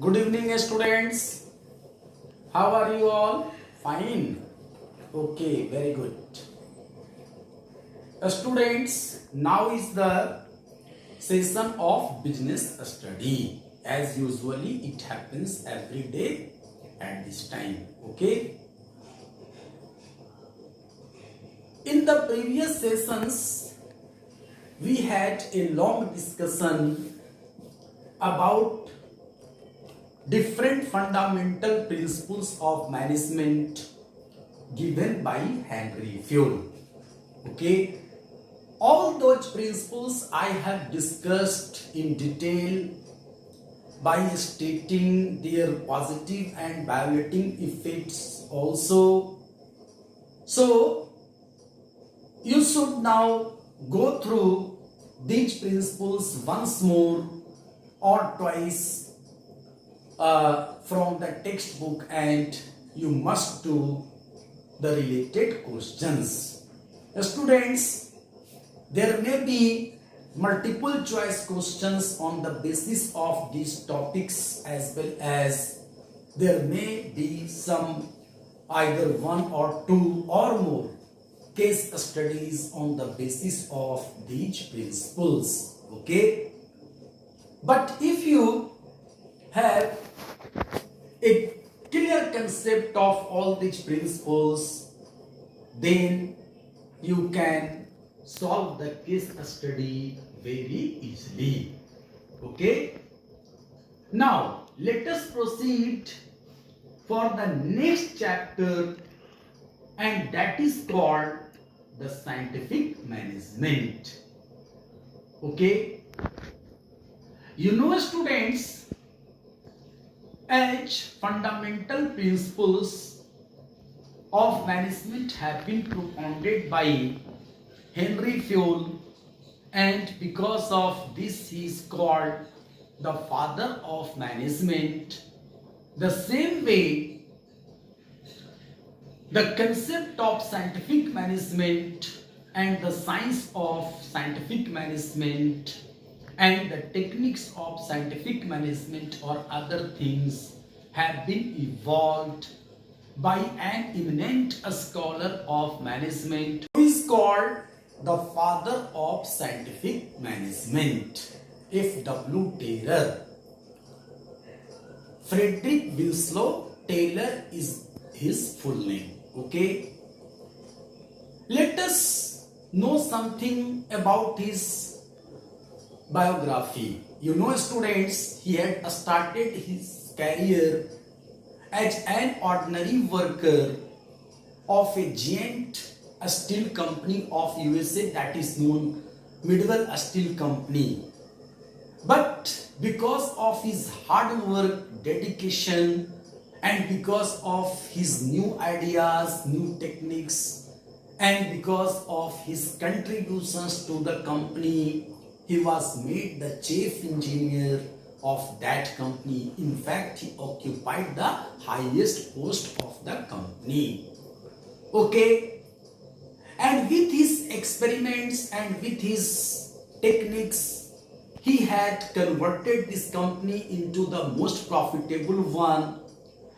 Good evening, students. How are you all? Fine. Okay, very good. Students, now is the session of business study. As usually, it happens every day at this time. Okay. In the previous sessions, we had a long discussion about different fundamental principles of management given by Henry Fayol. Okay, all those principles I have discussed in detail by stating their positive and violating effects also. So you should now go through these principles once more or twice from the textbook, and you must do the related questions. Students, there may be multiple choice questions on the basis of these topics, as well as there may be some either one or two or more case studies on the basis of these principles. Okay, but if you have a clear concept of all these principles, then you can solve the case study very easily. Okay, now let us proceed for the next chapter, and that is called the scientific management. Okay, you know, students, as fundamental principles of management have been propounded by Henry Fayol, and because of this he is called the father of management. The same way, the concept of scientific management and the science of scientific management and the techniques of scientific management or other things have been evolved by an eminent scholar of management who is called the father of scientific management, F.W. Taylor. Frederick Winslow Taylor is his full name. Okay, let us know something about his biography. You know, students, he had started his career as an ordinary worker of a giant steel company of USA, that is known Midwell Steel Company. But because of his hard work, dedication, and because of his new ideas, new techniques, and because of his contributions to the company, he was made the chief engineer of that company. In fact, he occupied the highest post of the company. Okay, and with his experiments and with his techniques, he had converted this company into the most profitable one,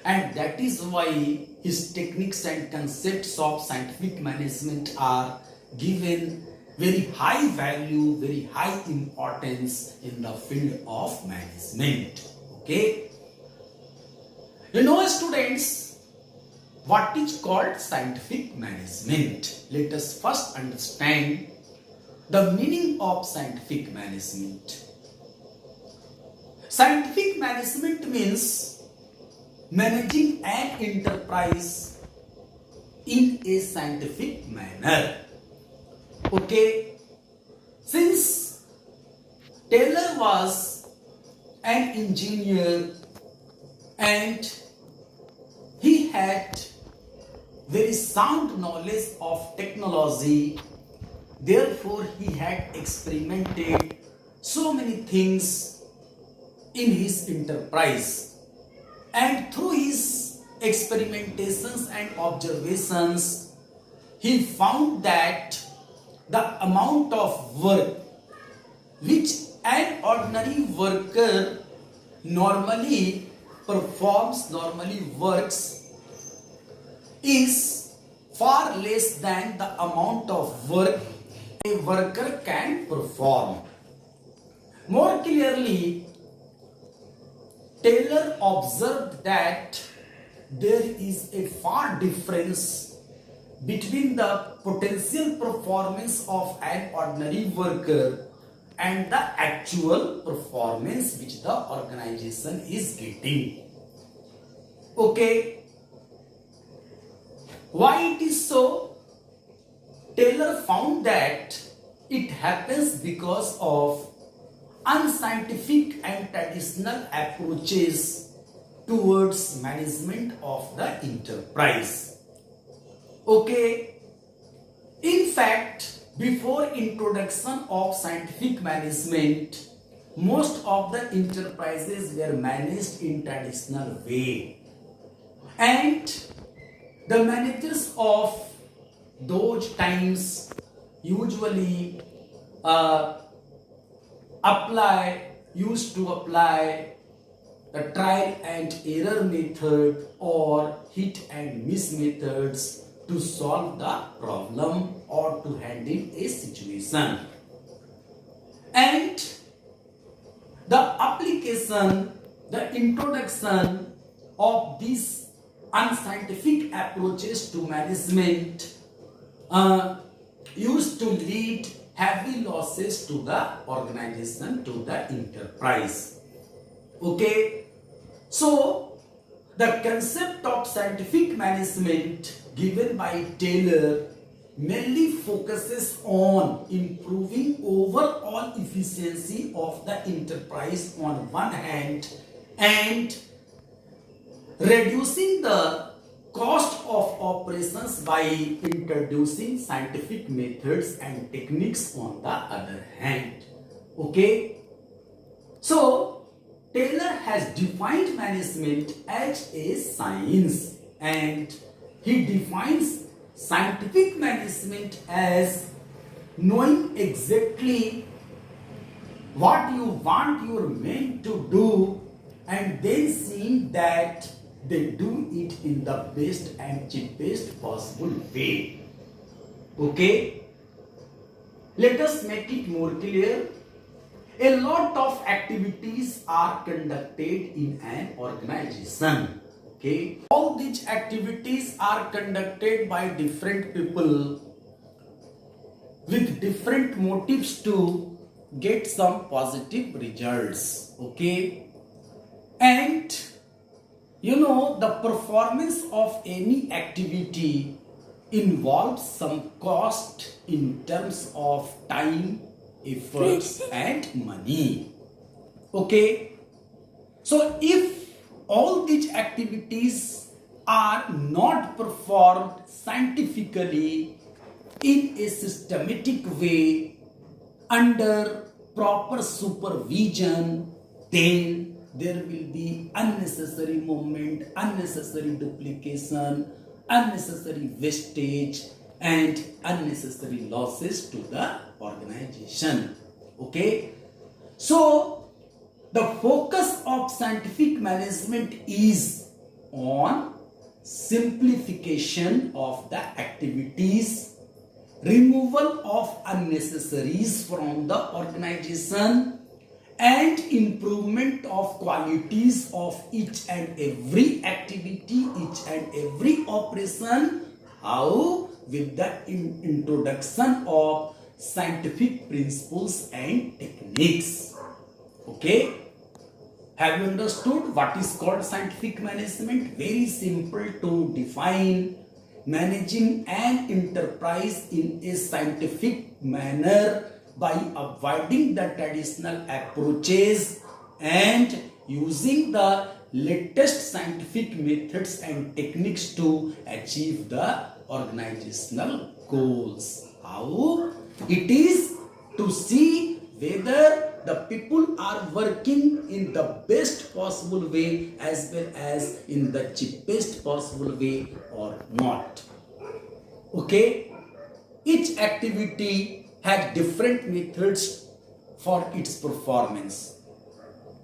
and that is why his techniques and concepts of scientific management are given very high value, very high importance in the field of management. Okay, you know, students, what is called scientific management? Let us first understand the meaning of scientific management. Scientific management means managing an enterprise in a scientific manner. Okay, since Taylor was an engineer and he had very sound knowledge of technology, therefore he had experimented so many things in his enterprise, and through his experimentations and observations, he found that the amount of work which an ordinary worker normally works is far less than the amount of work a worker can perform. More clearly, Taylor observed that there is a far difference between the potential performance of an ordinary worker and the actual performance which the organization is getting. Okay, why it is so? Taylor found that it happens because of unscientific and traditional approaches towards management of the enterprise. Okay, in fact, before introduction of scientific management, most of the enterprises were managed in traditional way, and the managers of those times usually used to apply the trial and error method or hit and miss methods to solve the problem or to handle a situation. And the introduction of these unscientific approaches to management used to lead heavy losses to the organization, to the enterprise. Okay, so the concept of scientific management given by Taylor mainly focuses on improving overall efficiency of the enterprise on one hand and reducing the cost of operations by introducing scientific methods and techniques on the other hand. Okay, so Taylor has defined management as a science, and he defines scientific management as knowing exactly what you want your men to do and then seeing that they do it in the best and cheapest possible way. Okay, let us make it more clear. A lot of activities are conducted in an organization. Okay, all these activities are conducted by different people with different motives to get some positive results. Okay, and you know, the performance of any activity involves some cost in terms of time, efforts and money. Okay, so if all these activities are not performed scientifically in a systematic way under proper supervision, then there will be unnecessary movement, unnecessary duplication, unnecessary wastage and unnecessary losses to the organization. Okay, so the focus of scientific management is on simplification of the activities, removal of unnecessaries from the organization, and improvement of qualities of each and every activity, each and every operation. How? With the introduction of scientific principles and techniques. Okay, have you understood what is called scientific management? Very simple to define. Managing an enterprise in a scientific manner by avoiding the traditional approaches and using the latest scientific methods and techniques to achieve the organizational goals. How? It is to see whether the people are working in the best possible way as well as in the cheapest possible way or not. Okay, each activity has different methods for its performance.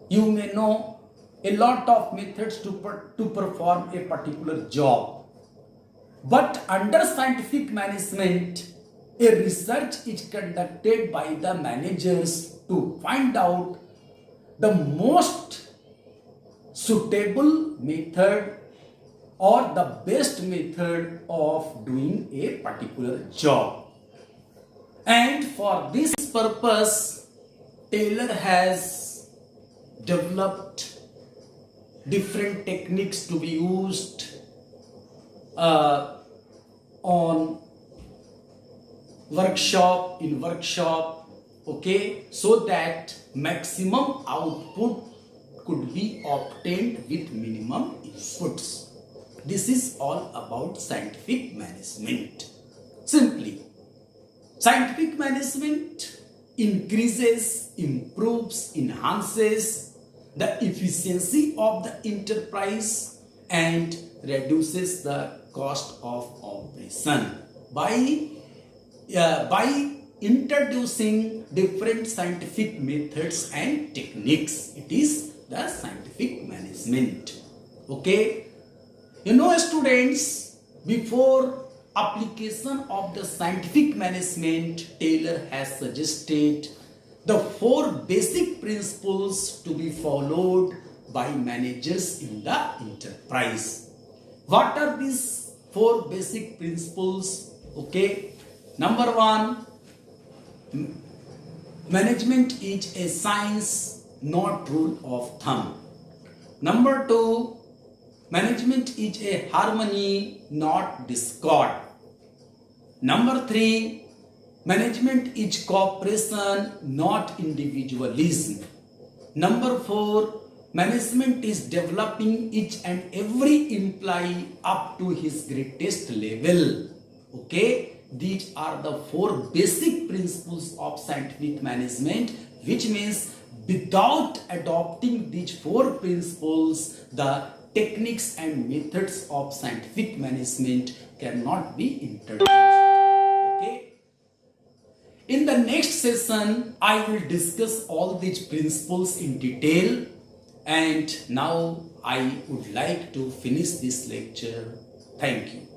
You may know a lot of methods to perform a particular job. But under scientific management, a research is conducted by the managers to find out the most suitable method or the best method of doing a particular job. And for this purpose, Taylor has developed different techniques to be used on workshop, okay, so that maximum output could be obtained with minimum inputs. This is all about scientific management. Simply, scientific management increases, improves, enhances the efficiency of the enterprise and reduces the cost of operation by introducing different scientific methods and techniques. It is the scientific management. Okay. You know, students, before application of the scientific management, Taylor has suggested the 4 basic principles to be followed by managers in the enterprise. What are these 4 basic principles? Okay. Number 1, management is a science, not rule of thumb. Number 2, management is a harmony, not discord. Number 3, management is cooperation, not individualism. Number 4, management is developing each and every employee up to his greatest level. Okay, these are the 4 basic principles of scientific management, which means without adopting these 4 principles, the techniques and methods of scientific management cannot be introduced. Okay. In the next session, I will discuss all these principles in detail. And now I would like to finish this lecture. Thank you.